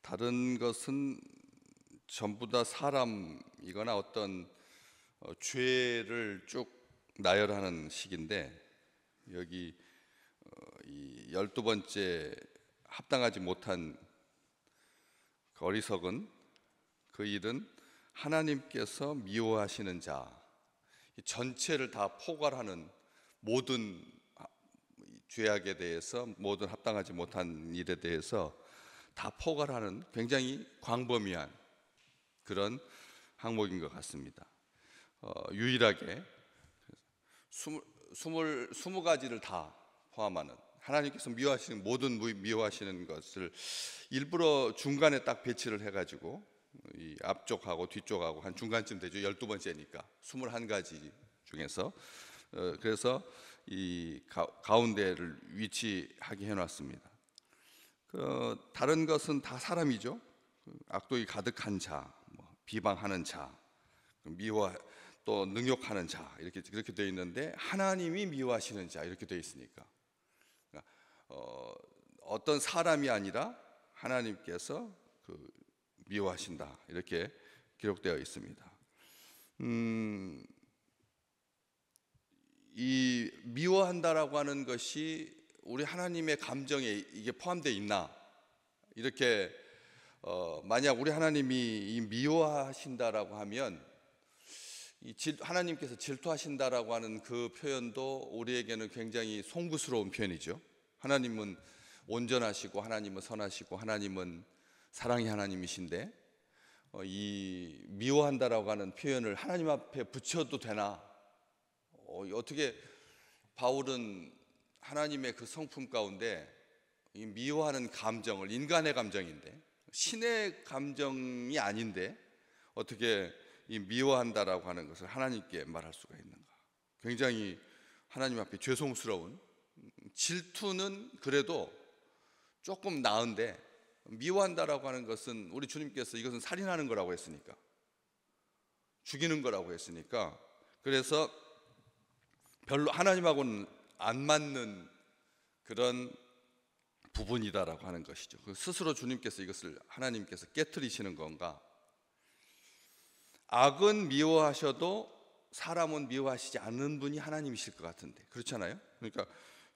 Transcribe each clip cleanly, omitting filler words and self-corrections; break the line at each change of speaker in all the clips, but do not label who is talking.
다른 것은 전부 다 사람이거나 어떤 죄를 쭉 나열하는 식인데, 여기 이 12번째 합당하지 못한 그 어리석은 그 일은 하나님께서 미워하시는 자, 이 전체를 다 포괄하는 모든 죄악에 대해서, 모든 합당하지 못한 일에 대해서 다 포괄하는 굉장히 광범위한 그런 항목인 것 같습니다. 유일하게 20가지를 다 포함하는, 하나님께서 미워하시는 모든 미워하시는 것을 일부러 중간에 딱 배치를 해가지고, 이 앞쪽하고 뒤쪽하고 한 중간쯤 되죠. 12번째니까 21가지 중에서 그래서 이 가운데를 위치하게 해놨습니다. 다른 것은 다 사람이죠. 악독이 가득한 자, 비방하는 자, 미워 또 능욕하는 자, 이렇게 되어 있는데, 하나님이 미워하시는 자 이렇게 되어 있으니까 어떤 사람이 아니라 하나님께서 미워하신다 이렇게 기록되어 있습니다. 이 미워한다라고 하는 것이 우리 하나님의 감정에 이게 포함되어 있나? 이렇게 만약 우리 하나님이 이 미워하신다라고 하면, 하나님께서 질투하신다라고 하는 그 표현도 우리에게는 굉장히 송구스러운 표현이죠. 하나님은 온전하시고, 하나님은 선하시고, 하나님은 사랑의 하나님이신데, 이 미워한다라고 하는 표현을 하나님 앞에 붙여도 되나? 어떻게 바울은 하나님의 그 성품 가운데 이 미워하는 감정을, 인간의 감정인데, 신의 감정이 아닌데 어떻게 이 미워한다라고 하는 것을 하나님께 말할 수가 있는가? 굉장히 하나님 앞에 죄송스러운, 질투는 그래도 조금 나은데 미워한다라고 하는 것은, 우리 주님께서 이것은 살인하는 거라고 했으니까, 죽이는 거라고 했으니까, 그래서 별로 하나님하고는 안 맞는 그런 부분이다라고 하는 것이죠. 스스로 주님께서 이것을 하나님께서 깨트리시는 건가? 악은 미워하셔도 사람은 미워하시지 않는 분이 하나님이실 것 같은데, 그렇잖아요? 그러니까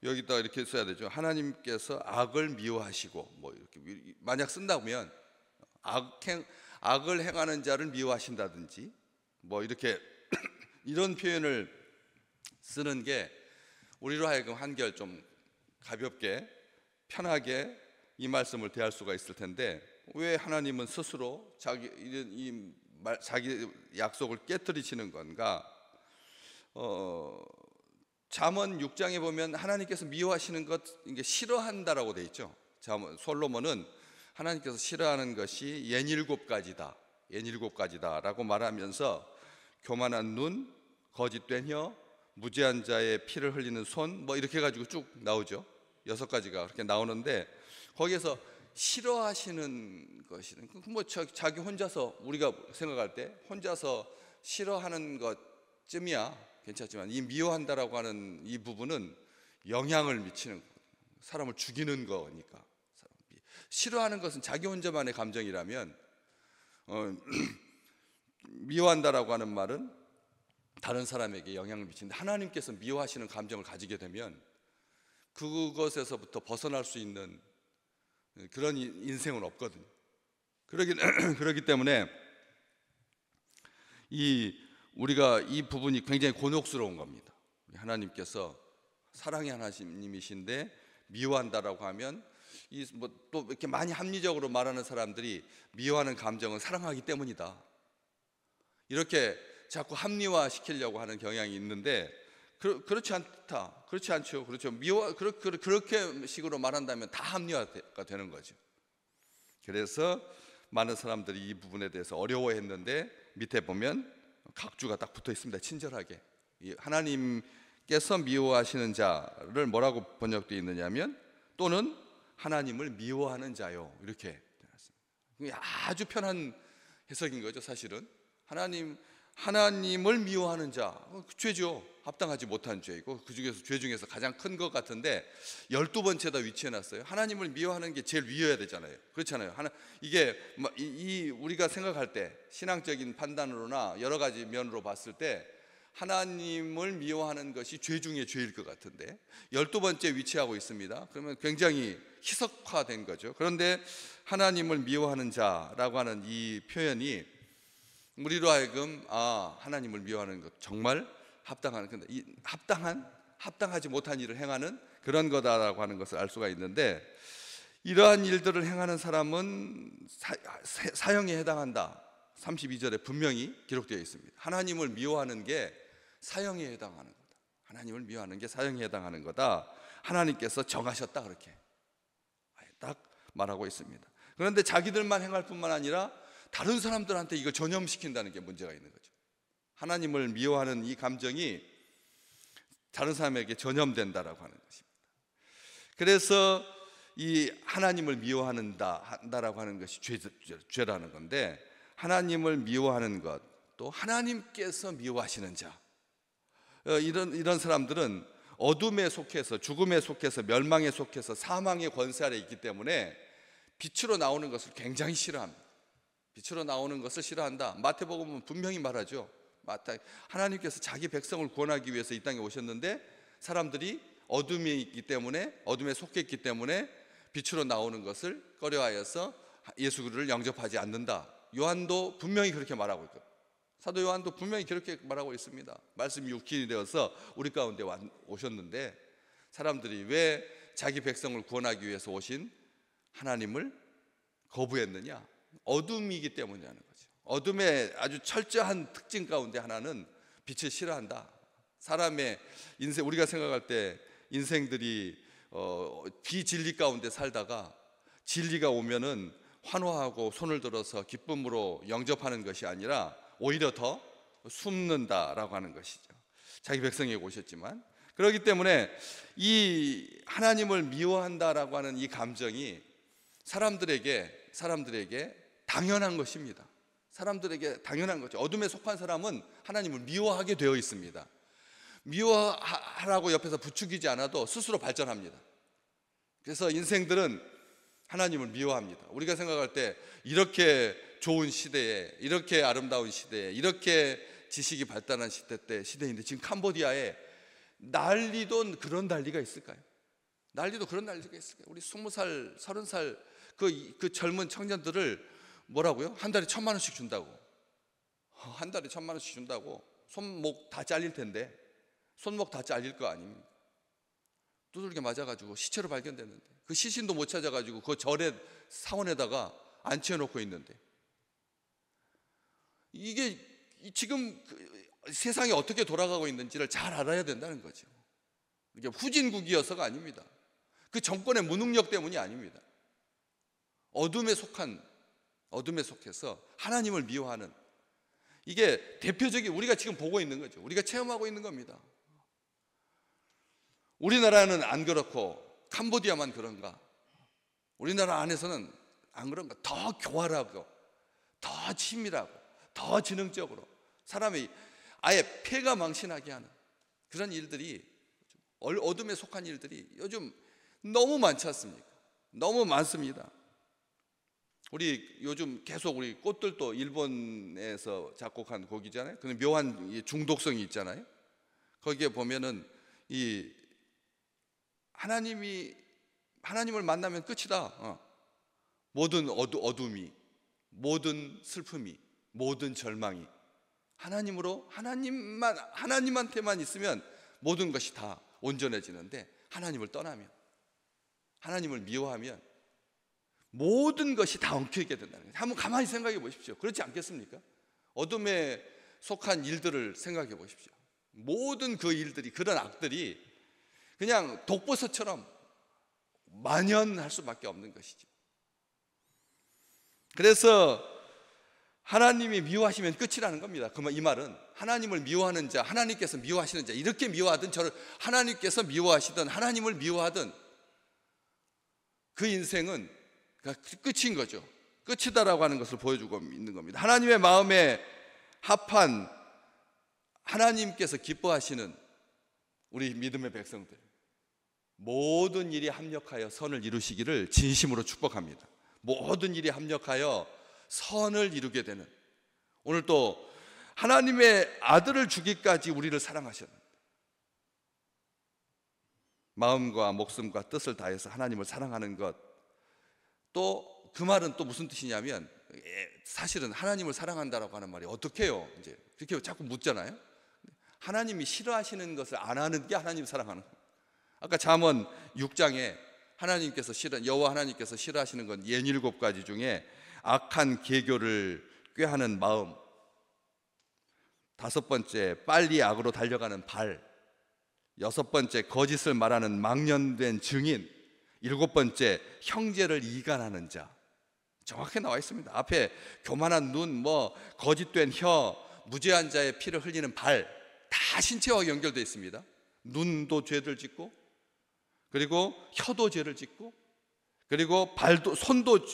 여기다 이렇게 써야 되죠. 하나님께서 악을 미워하시고, 이렇게 만약 쓴다면 악을 행하는 자를 미워하신다든지 이렇게 이런 표현을 쓰는 게 우리로 하여금 한결 좀 가볍게 편하게 이 말씀을 대할 수가 있을 텐데, 왜 하나님은 스스로 자기 약속을 깨트리시는 건가? 잠언 6장에 보면 하나님께서 미워하시는 것, 이게 싫어한다라고 돼 있죠. 솔로몬은 하나님께서 싫어하는 것이 67가지다라고 말하면서, 교만한 눈, 거짓된 혀, 무죄한 자의 피를 흘리는 손, 이렇게 해가지고 쭉 나오죠. 6가지가 그렇게 나오는데, 거기에서 싫어하시는 것이는 자기 혼자서, 우리가 생각할 때 혼자서 싫어하는 것쯤이야 괜찮지만, 이 미워한다라고 하는 이 부분은 영향을 미치는, 사람을 죽이는 거니까. 싫어하는 것은 자기 혼자만의 감정이라면, 미워한다라고 하는 말은 다른 사람에게 영향을 미치는데, 하나님께서 미워하시는 감정을 가지게 되면 그것에서부터 벗어날 수 있는 그런 인생은 없거든요. 그렇기 때문에 우리가 이 부분이 굉장히 곤혹스러운 겁니다. 하나님께서 사랑의 하나님이신데 미워한다라고 하면, 또 이렇게 많이 합리적으로 말하는 사람들이 미워하는 감정은 사랑하기 때문이다, 이렇게 자꾸 합리화 시키려고 하는 경향이 있는데, 그렇지 않다. 그렇지 않죠. 그렇죠. 그렇게 식으로 말한다면 다 합리화가 되는 거죠. 그래서 많은 사람들이 이 부분에 대해서 어려워했는데, 밑에 보면 각주가 딱 붙어 있습니다. 친절하게. 하나님께서 미워하시는 자를 뭐라고 번역되어 있느냐면, 또는 하나님을 미워하는 자요, 이렇게 되어 있습니다. 아주 편한 해석인 거죠. 사실은 하나님을 미워하는 자, 죄죠. 합당하지 못한 죄이고 그 중에서 죄 중에서 가장 큰 것 같은데 12번째다 위치해놨어요. 하나님을 미워하는 게 제일 위여야 되잖아요. 그렇잖아요. 이게 우리가 생각할 때 신앙적인 판단으로나 여러 가지 면으로 봤을 때 하나님을 미워하는 것이 죄 중에 죄일 것 같은데 12번째 위치하고 있습니다. 그러면 굉장히 희석화된 거죠. 그런데 하나님을 미워하는 자라고 하는 이 표현이 우리로 하여금 하나님을 미워하는 것 정말 합당한, 근데 이 합당하지 못한 일을 행하는 그런 거다라고 하는 것을 알 수가 있는데, 이러한 일들을 행하는 사람은 사형에 해당한다. 32절에 분명히 기록되어 있습니다. 하나님을 미워하는 게 사형에 해당하는 거다. 하나님을 미워하는 게 사형에 해당하는 거다. 하나님께서 정하셨다, 그렇게 딱 말하고 있습니다. 그런데 자기들만 행할 뿐만 아니라 다른 사람들한테 이걸 전염시킨다는 게 문제가 있는 거죠. 하나님을 미워하는 이 감정이 다른 사람에게 전염된다라고 하는 것입니다. 그래서 이 하나님을 미워한다라고 하는 것이 죄라는 건데, 하나님을 미워하는 것, 또 하나님께서 미워하시는 자, 이런 사람들은 어둠에 속해서, 죽음에 속해서, 멸망에 속해서 사망의 권세 아래 있기 때문에 빛으로 나오는 것을 굉장히 싫어합니다. 빛으로 나오는 것을 싫어한다. 마태복음은 분명히 말하죠. 하나님께서 자기 백성을 구원하기 위해서 이 땅에 오셨는데 사람들이 어둠에 있기 때문에, 어둠에 속해 있기 때문에 빛으로 나오는 것을 꺼려하여서 예수 그리스도를 영접하지 않는다. 요한도 분명히 그렇게 말하고 있고, 사도 요한도 분명히 그렇게 말하고 있습니다. 말씀이 육신이 되어서 우리 가운데 오셨는데 사람들이 왜 자기 백성을 구원하기 위해서 오신 하나님을 거부했느냐? 어둠이기 때문이라는 거죠. 어둠의 아주 철저한 특징 가운데 하나는 빛을 싫어한다. 사람의 인생, 우리가 생각할 때 인생들이 비진리 가운데 살다가 진리가 오면은 환호하고 손을 들어서 기쁨으로 영접하는 것이 아니라 오히려 더 숨는다라고 하는 것이죠. 자기 백성에게 오셨지만. 그렇기 때문에 이 하나님을 미워한다라고 하는 이 감정이 사람들에게 당연한 것입니다. 사람들에게 당연한 거죠. 어둠에 속한 사람은 하나님을 미워하게 되어 있습니다. 미워하라고 옆에서 부추기지 않아도 스스로 발전합니다. 그래서 인생들은 하나님을 미워합니다. 우리가 생각할 때 이렇게 좋은 시대에, 이렇게 아름다운 시대에, 이렇게 지식이 발달한 시대인데 지금 캄보디아에 난리도 그런 난리가 있을까요? 난리도 그런 난리가 있을까요? 우리 20살, 30살 그 젊은 청년들을 뭐라고요? 한 달에 1,000만 원씩 준다고. 한 달에 1,000만 원씩 준다고. 손목 다 잘릴 텐데, 손목 다 잘릴 거 아닙니까? 두들겨 맞아가지고 시체로 발견됐는데, 그 시신도 못 찾아가지고 그 절에 사원에다가 안치해놓고 있는데, 이게 지금 세상이 어떻게 돌아가고 있는지를 잘 알아야 된다는 거죠. 이게 후진국이어서가 아닙니다. 그 정권의 무능력 때문이 아닙니다. 어둠에 속해서 하나님을 미워하는, 이게 대표적인 우리가 지금 보고 있는 거죠. 우리가 체험하고 있는 겁니다. 우리나라는 안 그렇고 캄보디아만 그런가? 우리나라 안에서는 안 그런가? 더 교활하고 더 친밀하고 더 지능적으로 사람이 아예 폐가 망신하게 하는 그런 일들이, 어둠에 속한 일들이 요즘 너무 많지 않습니까? 너무 많습니다. 우리 요즘 계속 우리 꽃들도 일본에서 작곡한 곡이잖아요. 근데 묘한 중독성이 있잖아요. 거기에 보면은 이 하나님을 만나면 끝이다. 모든 어둠이, 모든 슬픔이, 모든 절망이 하나님한테만 있으면 모든 것이 다 온전해지는데, 하나님을 떠나면, 하나님을 미워하면 모든 것이 다 엉켜있게 된다는 거예요. 한번 가만히 생각해 보십시오. 그렇지 않겠습니까? 어둠에 속한 일들을 생각해 보십시오. 모든 그 일들이, 그런 악들이 그냥 독버섯처럼 만연할 수밖에 없는 것이죠. 그래서 하나님이 미워하시면 끝이라는 겁니다. 이 말은 하나님을 미워하는 자, 하나님께서 미워하시는 자, 이렇게 미워하든 저를 하나님께서 미워하시든 하나님을 미워하든 그 인생은 끝인 거죠. 끝이다라고 하는 것을 보여주고 있는 겁니다. 하나님의 마음에 합한 하나님께서 기뻐하시는 우리 믿음의 백성들, 모든 일이 합력하여 선을 이루시기를 진심으로 축복합니다. 모든 일이 합력하여 선을 이루게 되는, 오늘 또 하나님의 아들을 주기까지 우리를 사랑하셨는데, 마음과 목숨과 뜻을 다해서 하나님을 사랑하는 것, 또 그 말은 또 무슨 뜻이냐면, 사실은 하나님을 사랑한다라고 하는 말이 어떻게 해요? 이제 그렇게 자꾸 묻잖아요. 하나님이 싫어하시는 것을 안 하는 게 하나님 사랑하는 거예요. 아까 잠언 6장에 하나님께서 여호와 하나님께서 싫어하시는 건 67가지 중에 악한 계교를 꾀하는 마음, 5번째 빨리 악으로 달려가는 발, 6번째 거짓을 말하는 망령된 증인, 7번째 형제를 이간하는 자. 정확히 나와 있습니다. 앞에 교만한 눈, 거짓된 혀, 무죄한 자의 피를 흘리는 발, 다 신체와 연결되어 있습니다. 눈도 죄를 짓고, 그리고 혀도 죄를 짓고, 그리고 손도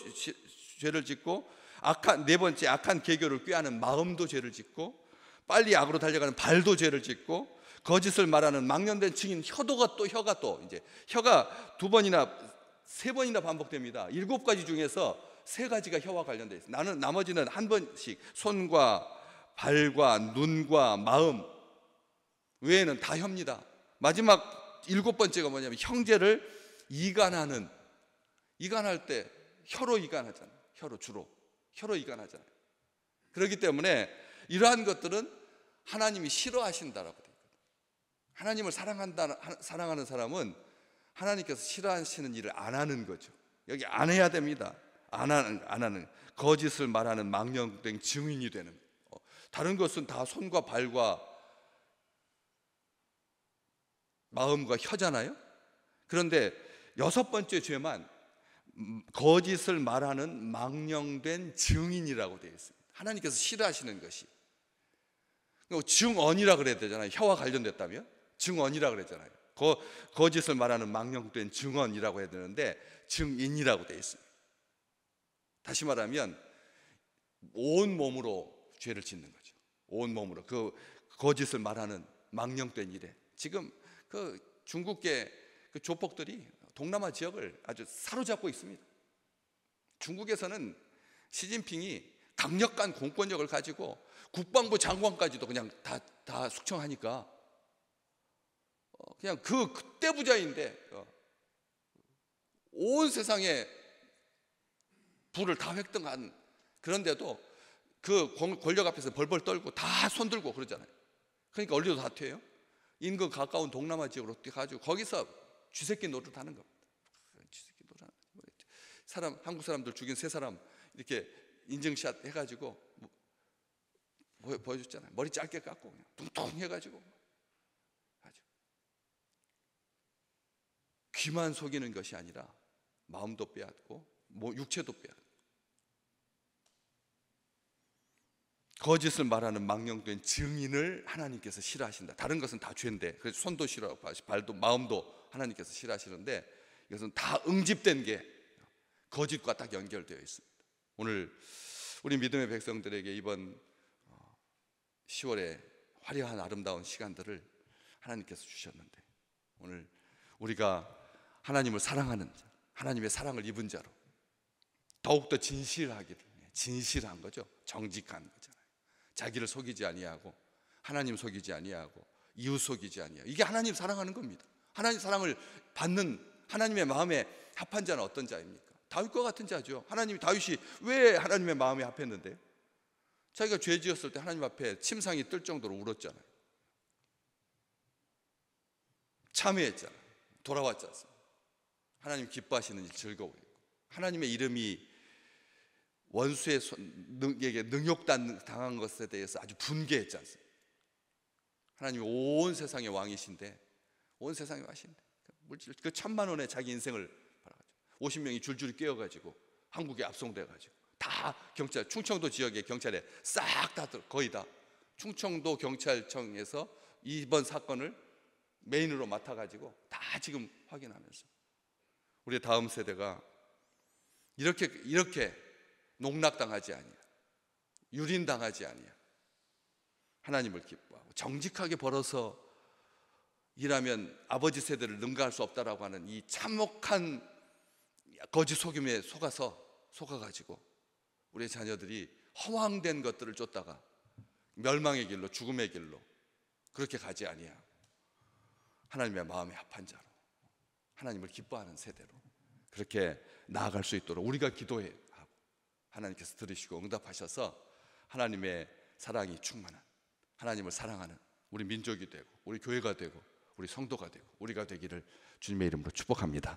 죄를 짓고, 네 번째 악한 계교를 꾀하는 마음도 죄를 짓고, 빨리 악으로 달려가는 발도 죄를 짓고, 거짓을 말하는 망령된 증인 혀가 또 이제 혀가 2번이나 3번이나 반복됩니다. 7가지 중에서 3가지가 혀와 관련되어 있어요. 나머지는 한 번씩 손과 발과 눈과 마음 외에는 다 혀입니다. 마지막 7번째가 뭐냐면 형제를 이간하는, 이간할 때 혀로 이간하잖아요. 혀로 이간하잖아요. 그렇기 때문에 이러한 것들은 하나님이 싫어하신다라고 되어 있거든요. 하나님을 사랑하는 사람은 하나님께서 싫어하시는 일을 안 하는 거죠. 여기 안 해야 됩니다. 안 하는 거짓을 말하는 망령된 증인이 되는, 다른 것은 다 손과 발과 마음과 혀잖아요. 그런데 6번째 죄만 거짓을 말하는 망령된 증인이라고 되어 있습니다. 하나님께서 싫어하시는 것이 증언이라 그래야 되잖아요. 혀와 관련됐다면 증언이라 그랬잖아요. 거짓을 말하는 망령된 증언이라고 해야 되는데 증인이라고 되어 있습니다. 다시 말하면 온 몸으로 죄를 짓는 거죠. 온 몸으로 그 거짓을 말하는 망령된 일에, 지금 그 중국계 그 조폭들이 동남아 지역을 아주 사로잡고 있습니다. 중국에서는 시진핑이 강력한 공권력을 가지고 국방부 장관까지도 그냥 다 숙청하니까 그냥 그때 부자인데 온 세상에 부를 다 획득한, 그런데도 그 권력 앞에서 벌벌 떨고 다 손들고 그러잖아요. 그러니까 얼리도 다 튀어요. 인근 가까운 동남아 지역으로 뛰어가지고 거기서 쥐새끼 노릇하는 겁니다. 쥐새끼 노릇. 한국 사람들 죽인 3사람 이렇게 인증샷 해가지고 보여줬잖아요. 머리 짧게 깎고 그냥 뚱뚱 해가지고 귀만 속이는 것이 아니라 마음도 빼앗고 육체도 빼앗고, 거짓을 말하는 망령된 증인을 하나님께서 싫어하신다. 다른 것은 다 죄인데, 그래서 손도 싫어하고 발도 마음도 하나님께서 싫어하시는데, 이것은 다 응집된 게 거짓과 딱 연결되어 있습니다. 오늘 우리 믿음의 백성들에게 이번 10월에 화려한 아름다운 시간들을 하나님께서 주셨는데, 오늘 우리가 하나님을 사랑하는 자, 하나님의 사랑을 입은 자로 더욱더 진실한 거죠. 정직한 거잖아요. 자기를 속이지 아니하고, 하나님 속이지 아니하고, 이웃 속이지 아니하고, 이게 하나님 사랑하는 겁니다. 하나님 사랑을 받는 하나님의 마음에 합한 자는 어떤 자입니까? 다윗과 같은 자죠. 다윗이 왜 하나님의 마음에 합했는데요? 자기가 죄 지었을 때 하나님 앞에 침상이 뜰 정도로 울었잖아요. 참회했잖아요. 돌아왔지 않습니까? 하나님 기뻐하시는 일 즐거워했고, 하나님의 이름이 원수에게 능욕당한 것에 대해서 아주 분개했지 않습니까? 하나님이 온 세상의 왕이신데, 물질 그 1000만 원에 자기 인생을 팔아가지고 50명이 줄줄이 깨어가지고 한국에 압송돼가지고 다 경찰, 충청도 지역의 경찰에 싹 다 거의 다 충청도 경찰청에서 이번 사건을 메인으로 맡아가지고 다 지금 확인하면서 우리 다음 세대가 이렇게 농락당하지 아니야, 유린당하지 아니야, 하나님을 기뻐하고 정직하게 벌어서 일하면 아버지 세대를 능가할 수 없다라고 하는 이 참혹한 거짓 속임에 속아가지고 우리 자녀들이 허황된 것들을 쫓다가 멸망의 길로, 죽음의 길로 그렇게 가지 아니하고 하나님의 마음에 합한 자로, 하나님을 기뻐하는 세대로 그렇게 나아갈 수 있도록 우리가 기도해 하고 하나님께서 들으시고 응답하셔서 하나님의 사랑이 충만한, 하나님을 사랑하는 우리 민족이 되고 우리 교회가 되고 우리 성도가 되고 우리가 되기를 주님의 이름으로 축복합니다.